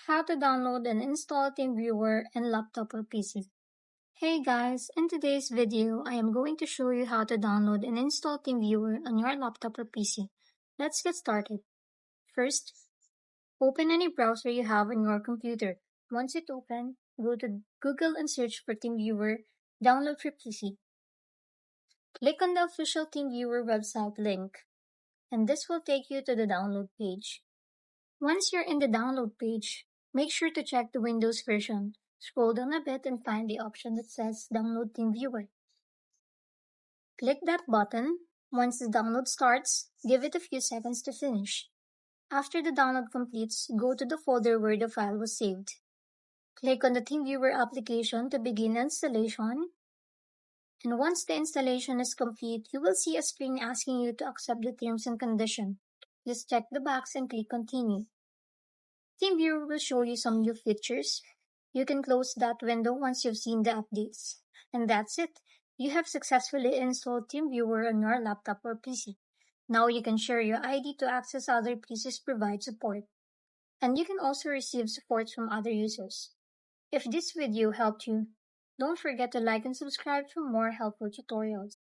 How to download and install TeamViewer in laptop or PC. Hey guys, in today's video, I am going to show you how to download and install TeamViewer on your laptop or PC. Let's get started. First, open any browser you have on your computer. Once it opens, go to Google and search for TeamViewer, download for PC. Click on the official TeamViewer website link, and this will take you to the download page. Once you're in the download page, make sure to check the Windows version. Scroll down a bit and find the option that says Download TeamViewer. Click that button. Once the download starts, give it a few seconds to finish. After the download completes, go to the folder where the file was saved. Click on the TeamViewer application to begin installation. And once the installation is complete, you will see a screen asking you to accept the terms and conditions. Just check the box and click Continue. TeamViewer will show you some new features. You can close that window once you've seen the updates. And that's it. You have successfully installed TeamViewer on your laptop or PC. Now you can share your ID to access other PCs provide support. And you can also receive support from other users. If this video helped you, don't forget to like and subscribe for more helpful tutorials.